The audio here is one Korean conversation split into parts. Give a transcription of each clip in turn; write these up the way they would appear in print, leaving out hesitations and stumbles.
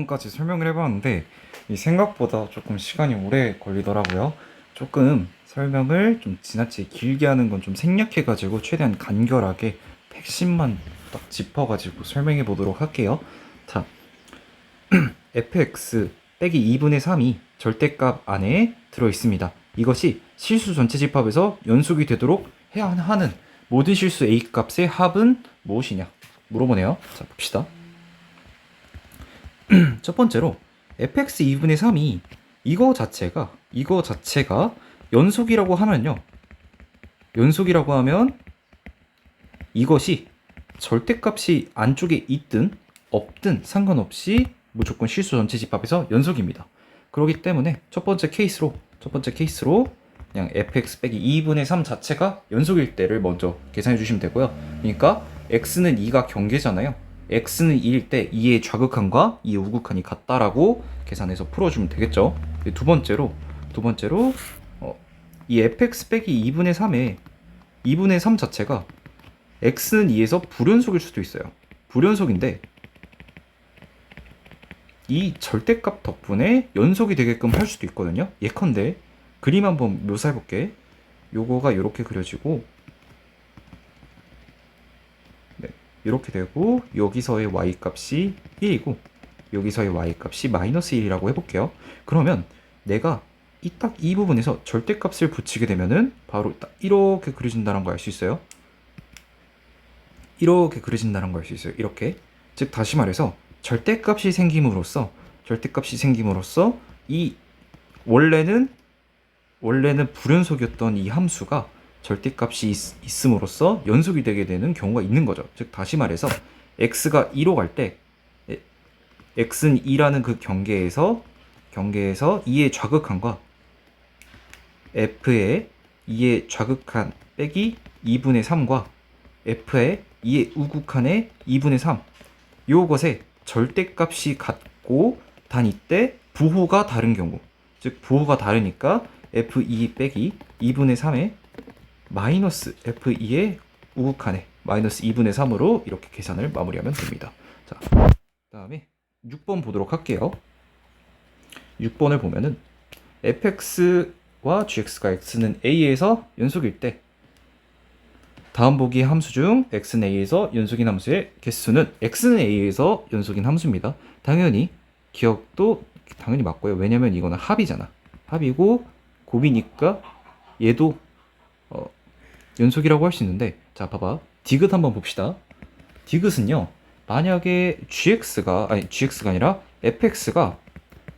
까지 설명을 해봤는데 이 생각보다 조금 시간이 오래 걸리더라고요. 조금 설명을 좀 지나치게 길게 하는 건 좀 생략해가지고 최대한 간결하게 핵심만 딱 짚어가지고 설명해 보도록 할게요. 자, fx 빼기 2분의 3이 절대값 안에 들어있습니다. 이것이 실수 전체 집합에서 연속이 되도록 해야 하는 모든 실수 a 값의 합은 무엇이냐 물어보네요. 자, 봅시다. 첫 번째로 fx 2분의 3이 이거 자체가 연속이라고 하면요. 연속이라고 하면 이것이 절대값이 안쪽에 있든 없든 상관없이 무조건 실수 전체 집합에서 연속입니다. 그렇기 때문에 첫 번째 케이스로 그냥 fx 빼기 2분의 3 자체가 연속일 때를 먼저 계산해 주시면 되고요. 그러니까 x는 2가 경계잖아요. x는 2일 때 2의 좌극한과 2의 우극한이 같다라고 계산해서 풀어주면 되겠죠. 두 번째로 이 fx 빼기 2분의 3의 2분의 3 자체가 x는 2에서 불연속일 수도 있어요. 불연속인데 이 절대값 덕분에 연속이 되게끔 할 수도 있거든요. 예컨대 그림 한번 묘사해볼게. 요거가 이렇게 그려지고 이렇게 되고 여기서의 y값이 1이고 여기서의 y값이 마이너스 1이라고 해볼게요. 그러면 내가 딱 이 부분에서 절대값을 붙이게 되면은 바로 딱 이렇게 그려진다는 걸 알 수 있어요. 이렇게 그려진다는 걸 알 수 있어요. 이렇게. 즉 다시 말해서 절대값이 생김으로써 이 원래는 불연속이었던 이 함수가 절대값이 있음으로써 연속이 되게 되는 경우가 있는 거죠. 즉 다시 말해서 x가 2로 갈 때 x는 2라는 그 경계에서 2의 좌극한과 f의 2의 좌극한 빼기 2분의 3과 f의 2의 우극한의 2분의 3 요것의 절대값이 같고 단 이때 부호가 다른 경우, 즉 부호가 다르니까 f2 빼기 2분의 3의 마이너스 f2의 우극한의 마이너스 2분의 3으로 이렇게 계산을 마무리하면 됩니다. 자, 그 다음에 6번 보도록 할게요. 6번을 보면은 fx와 gx가 x는 a에서 연속일 때 다음 보기 함수 중 x는 a에서 연속인 함수의 개수는 x는 a에서 연속인 함수입니다. 당연히 기억도 당연히 맞고요. 왜냐면 이거는 합이잖아. 합이고 곱이니까 얘도 연속이라고 할 수 있는데, 자 봐봐. 디귿 한번 봅시다. 디귿은요, 만약에 gx가 아니라 fx가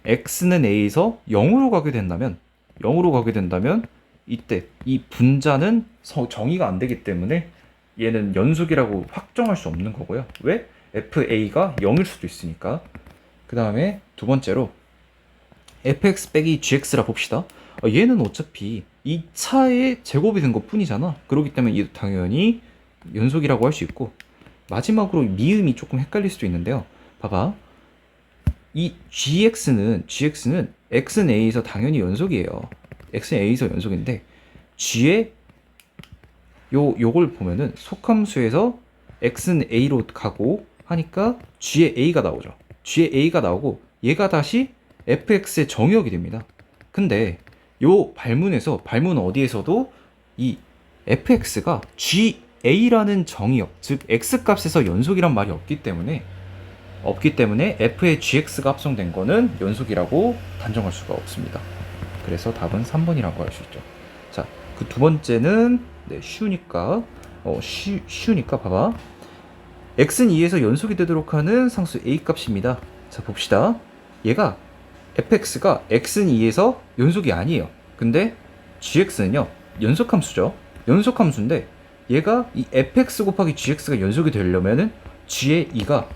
x는 a에서 0으로 가게 된다면 이때 이 분자는 정의가 안 되기 때문에 얘는 연속이라고 확정할 수 없는 거고요. 왜? fa가 0일 수도 있으니까. 그 다음에 두 번째로 fx 빼기 gx라 봅시다. 얘는 어차피 이 차의 제곱이 된 것 뿐이잖아. 그렇기 때문에 얘도 당연히 연속이라고 할 수 있고, 마지막으로 미음이 조금 헷갈릴 수도 있는데요. 봐봐. 이 gx는 x는 a에서 당연히 연속이에요. x는 a에서 연속인데 g의 요걸 보면은 속함수에서 x는 a로 가고 하니까 g의 a가 나오죠. g의 a가 나오고 얘가 다시 fx의 정의역이 됩니다. 근데 요 발문 어디에서도 이 fx가 ga라는 정의역, 즉 x값에서 연속이란 말이 없기 때문에 f의 gx가 합성된 거는 연속이라고 단정할 수가 없습니다. 그래서 답은 3번이라고 할 수 있죠. 자, 그 두 번째는 쉬우니까 봐봐. x는 2에서 연속이 되도록 하는 상수 a 값입니다. 자, 봅시다. 얘가 fx가 x는 2에서 연속이 아니에요. 근데 gx는요, 연속함수죠. 연속함수인데 얘가 이 fx 곱하기 gx가 연속이 되려면은 g의 2가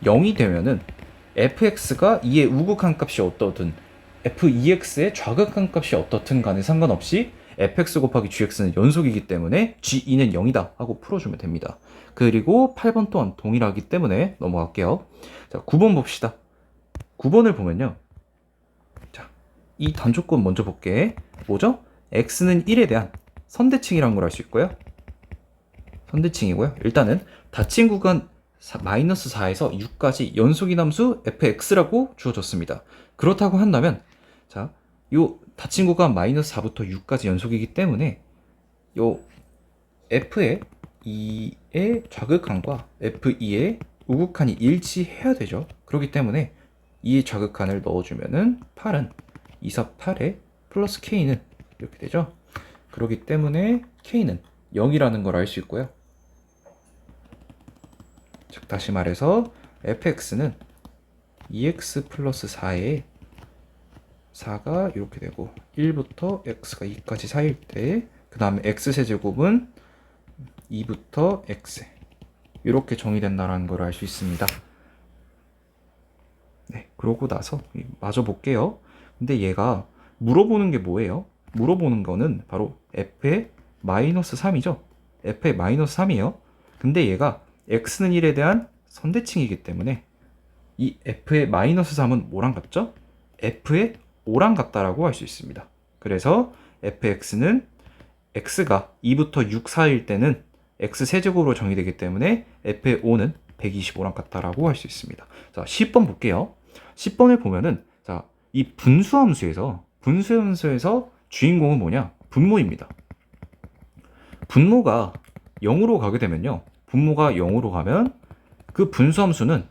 0이 되면은 fx가 2의 우극한 값이 어떠든 f2x의 좌극한 값이 어떻든 간에 상관없이 fx 곱하기 gx는 연속이기 때문에 g2는 0이다 하고 풀어주면 됩니다. 그리고 8번 또한 동일하기 때문에 넘어갈게요. 자, 9번 봅시다. 9번을 보면요, 자, 이 단조건 먼저 볼게. 뭐죠? x는 1에 대한 선대칭이라는 걸 알 수 있고요. 선대칭이고요. 일단은 닫힌 구간 마이너스 4에서 6까지 연속인 함수 fx라고 주어졌습니다. 그렇다고 한다면 자, 요 닫힌 구간 마이너스 4부터 6까지 연속이기 때문에 요 f의 2의 좌극한과 f2의 우극한이 일치해야 되죠. 그렇기 때문에 2의 좌극한을 넣어주면은 8은 2, 4, 8에 플러스 k는 이렇게 되죠. 그렇기 때문에 k는 0이라는 걸 알 수 있고요. 즉 다시 말해서 fx는 2x 플러스 4에 4가 이렇게 되고 1부터 x가 2까지 사이일 때 그 다음에 x세제곱은 2부터 x 이렇게 정의된다는 걸 알 수 있습니다. 네, 그러고 나서 마저 볼게요. 근데 얘가 물어보는 게 뭐예요? 물어보는 거는 바로 f의 마이너스 3이죠. f의 마이너스 3이에요. 근데 얘가 x는 1에 대한 선대칭이기 때문에 이 f의 마이너스 3은 뭐랑 같죠? f의 5랑 같다라고 할 수 있습니다. 그래서 fx는 x가 2부터 6 사이일 때는 x세제곱으로 정의되기 때문에 f의 5는 125랑 같다라고 할 수 있습니다. 자, 10번 볼게요. 10번을 보면은 자, 이 분수함수에서 주인공은 뭐냐? 분모입니다. 분모가 0으로 가게 되면요. 분모가 0으로 가면 그 분수함수는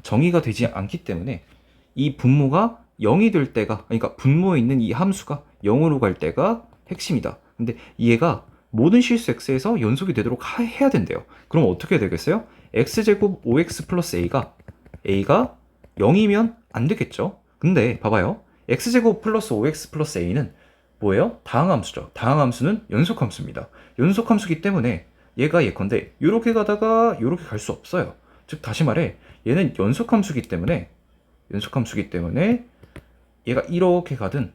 정의가 되지 않기 때문에 이 분모가 0이 될 때가, 그러니까 분모에 있는 이 함수가 0으로 갈 때가 핵심이다. 근데 얘가 모든 실수 x에서 연속이 되도록 해야 된대요. 그럼 어떻게 되겠어요? x제곱 5x 플러스 a가 0이면 안 되겠죠? 근데 봐봐요. x제곱 플러스 5x 플러스 a는 뭐예요? 다항함수죠. 다항함수는 연속함수입니다. 연속함수기 때문에 얘가 예컨대 이렇게 가다가 이렇게 갈 수 없어요. 즉 다시 말해 얘는 연속함수기 때문에 얘가 이렇게 가든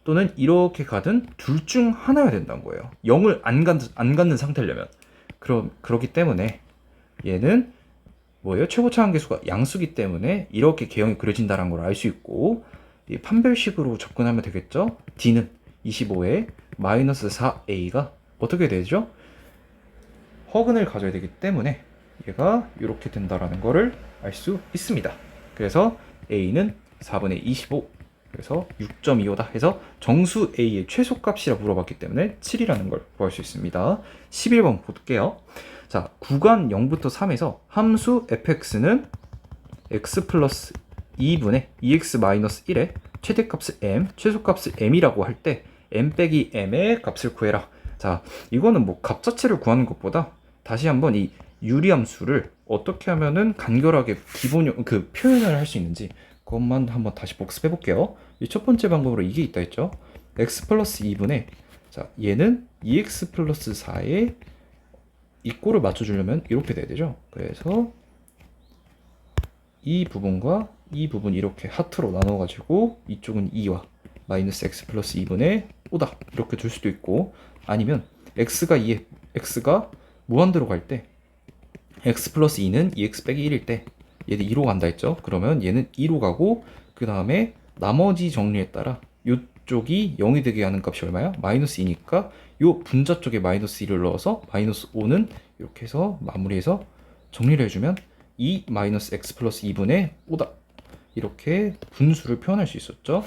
또는 이렇게 가든 둘 중 하나여야 된다는 거예요. 0을 안 갖는 상태려면. 그렇기 때문에 얘는 뭐예요? 최고차 한계수가 양수기 때문에 이렇게 개형이 그려진다는 걸 알 수 있고, 이 판별식으로 접근하면 되겠죠? D는 25에 마이너스 4A가 어떻게 되죠? 허근을 가져야 되기 때문에 얘가 이렇게 된다라는 거를 알 수 있습니다. 그래서 A는 4분의 25, 그래서 6.25다 해서 정수 A의 최소값이라 물어봤기 때문에 7이라는 걸 구할 수 있습니다. 11번 볼게요. 자, 구간 0부터 3에서 함수 fx는 x 플러스 2분의 2x 마이너스 1의 최대값을 m, 최소값을 m이라고 할 때 m 빼기 m의 값을 구해라. 자, 이거는 뭐 값 자체를 구하는 것보다 다시 한번 이 유리함수를 어떻게 하면은 간결하게 기본 그 표현을 할 수 있는지 그것만 한번 다시 복습해 볼게요. 이 첫 번째 방법으로 이게 있다 했죠. x 플러스 2분의 자, 얘는 2x 플러스 4의 이 꼴을 맞춰주려면 이렇게 돼야 되죠. 그래서 이 부분과 이 부분 이렇게 하트로 나눠가지고 이쪽은 2와 마이너스 x 플러스 2분의 5다 이렇게 줄 수도 있고, 아니면 x가 무한대로 갈 때 x 플러스 2는 2x 빼기 1일 때 얘는 2로 간다 했죠. 그러면 얘는 2로 가고 그 다음에 나머지 정리에 따라 이쪽이 0이 되게 하는 값이 얼마야? 마이너스 2니까 요 분자 쪽에 마이너스 2를 넣어서 마이너스 5는 이렇게 해서 마무리해서 정리를 해주면 2 마이너스 x 플러스 2분의 5다 이렇게 분수를 표현할 수 있었죠.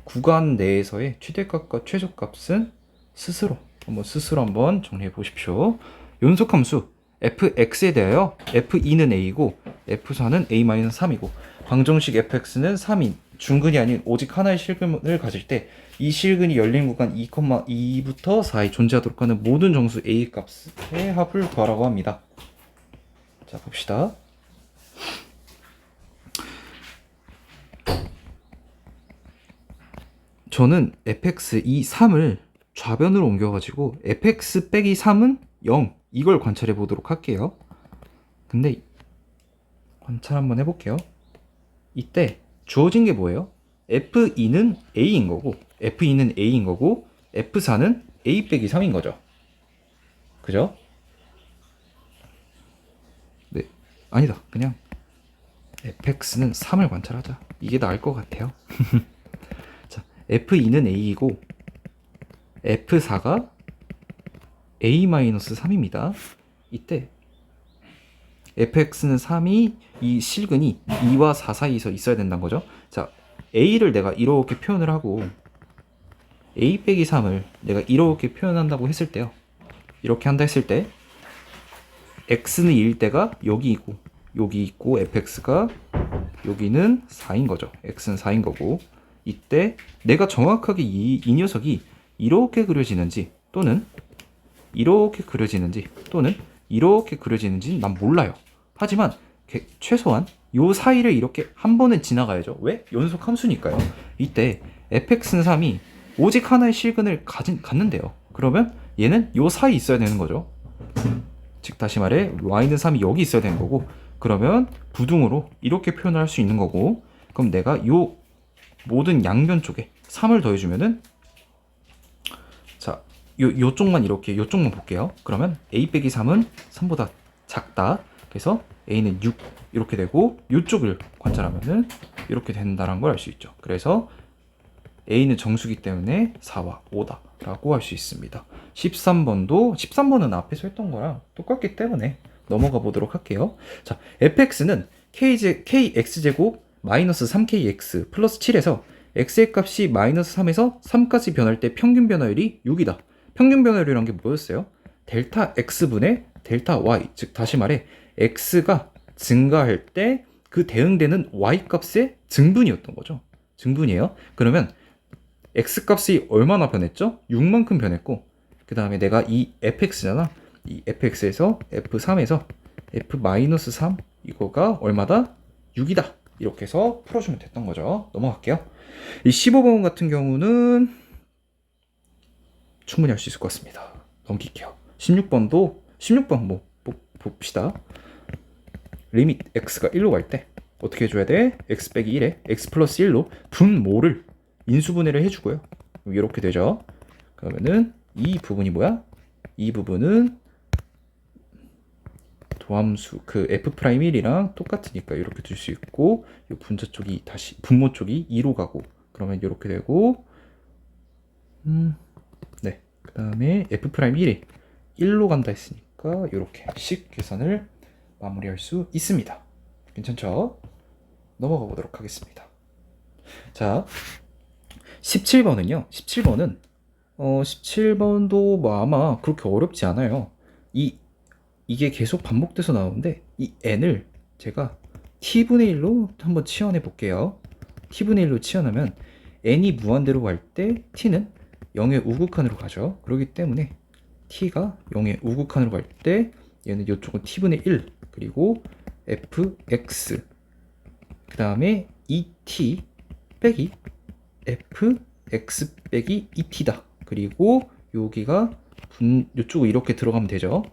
구간 내에서의 최대값과 최소값은 스스로 한번 정리해 보십시오. 연속함수 fx에 대하여 f2는 a이고 f4는 a-3이고 방정식 fx는 3인 중근이 아닌 오직 하나의 실근을 가질 때 이 실근이 열린 구간 2,2부터 4에 존재하도록 하는 모든 정수 a 값의 합을 구하라고 합니다. 자, 봅시다. 저는 fx 이 3을 좌변으로 옮겨가지고 fx 빼기 3은 0 이걸 관찰해 보도록 할게요. 근데 관찰 한번 해볼게요. 이때 주어진 게 뭐예요? f2는 a인 거고 f4는 a 빼기 3인 거죠. 그죠? 네, 아니다. 그냥 fx는 3을 관찰하자. 이게 나을 것 같아요. 자, f2는 a이고 f4가 a-3입니다. 이때 fx는 3이 이 실근이 2와 4 사이에서 있어야 된다는 거죠. 자, a를 내가 이렇게 표현을 하고 a 빼기 3을 내가 이렇게 표현한다고 했을 때요. 이렇게 한다 했을 때 x는 2일 때가 여기 있고 여기 있고 fx가 여기는 4인 거죠. x는 4인 거고 이때 내가 정확하게 이 녀석이 이렇게 그려지는지 또는 이렇게 그려지는지 또는 이렇게 그려지는지는 난 몰라요. 하지만 최소한 요 사이를 이렇게 한 번은 지나가야죠. 왜? 연속 함수니까요. 이때 fx는 3이 오직 하나의 실근을 갖는데요. 그러면 얘는 요 사이 있어야 되는 거죠. 즉 다시 말해 y는 3이 여기 있어야 되는 거고 그러면 부등으로 이렇게 표현을 할 수 있는 거고 그럼 내가 요 모든 양변 쪽에 3을 더해주면은 자 요쪽만 이렇게 요쪽만 볼게요. 그러면 a 빼기 3은 3보다 작다. 그래서 a는 6 이렇게 되고 요쪽을 관찰하면은 이렇게 된다는 걸 알 수 있죠. 그래서 a는 정수기 때문에 4와 5다 라고 할 수 있습니다. 13번은 앞에서 했던 거랑 똑같기 때문에 넘어가 보도록 할게요. 자, fx는 kx제곱 마이너스 3kx 플러스 7에서 x의 값이 마이너스 3에서 3까지 변할 때 평균 변화율이 6이다. 평균 변화율이란 게 뭐였어요? 델타 x분의 델타 y, 즉 다시 말해 x가 증가할 때 그 대응되는 y 값의 증분이었던 거죠. 증분이에요. 그러면 x 값이 얼마나 변했죠? 6만큼 변했고 그 다음에 내가 이 fx잖아. 이 fx에서 f3에서 f-3 이거가 얼마다? 6이다. 이렇게 해서 풀어주면 됐던 거죠. 넘어갈게요. 이 15번 같은 경우는 충분히 할 수 있을 것 같습니다. 넘길게요. 16번 뭐 봅시다. 리밋 x가 1로 갈 때 어떻게 해줘야 돼? x 빼기 1에 x 플러스 1로 분모를 인수분해를 해주고요. 이렇게 되죠. 그러면은 이 부분이 뭐야? 이 부분은 도함수 그 f'1이랑 똑같으니까 이렇게 둘 수 있고 이 분자 쪽이 다시 분모 쪽이 2로 가고 그러면 이렇게 되고 네. 그 다음에 f'1이 1로 간다 했으니까 이렇게 식 계산을 마무리할 수 있습니다. 괜찮죠? 넘어가 보도록 하겠습니다. 자, 17번은요. 17번도 뭐 아마 그렇게 어렵지 않아요. 이게 계속 반복돼서 나오는데 이 n을 제가 t분의 1로 한번 치환해 볼게요. t분의 1로 치환하면 n이 무한대로 갈 때 t는 0의 우극한으로 가죠. 그렇기 때문에 t가 0의 우극한으로 갈 때 얘는 이쪽은 t분의 1 그리고 fx 그 다음에 2t 빼기 fx 빼기 2t다. 그리고 여기가 이쪽으로 이렇게 들어가면 되죠.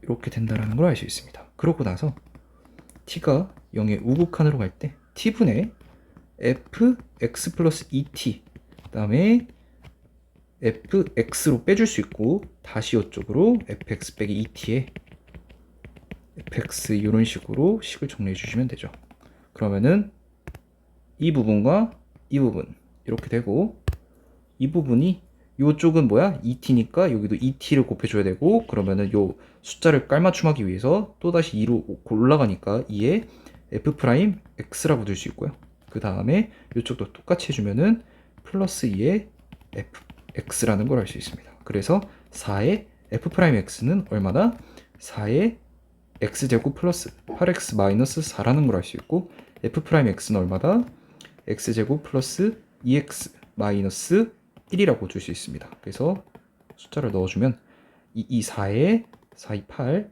이렇게 된다는 걸 알 수 있습니다. 그러고 나서 t가 0의 우극한으로 갈 때 t분의 fx 플러스 2t 그 다음에 fx로 빼줄 수 있고 다시 이쪽으로 fx 빼기 2t에 fx 이런 식으로 식을 정리해 주시면 되죠. 그러면은 이 부분과 이 부분 이렇게 되고 이 부분이 이쪽은 뭐야? 2t니까 여기도 2t를 곱해줘야 되고 그러면은 요 숫자를 깔맞춤하기 위해서 또다시 2로 올라가니까 2에 f'x라고 둘 수 있고요. 그 다음에 이쪽도 똑같이 해주면은 플러스 2에 fx라는 걸 알 수 있습니다. 그래서 4의 f'x는 얼마나? 4의 x제곱 플러스 8x 마이너스 4라는 걸 알 수 있고 f'x는 얼마다? x제곱 플러스 2x 마이너스 1이라고 줄 수 있습니다. 그래서 숫자를 넣어주면 224에 428,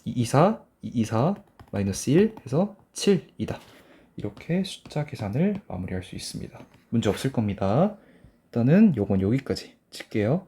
224, 224 마이너스 1 해서 7이다. 이렇게 숫자 계산을 마무리할 수 있습니다. 문제 없을 겁니다. 일단은 요건 여기까지 찍을게요.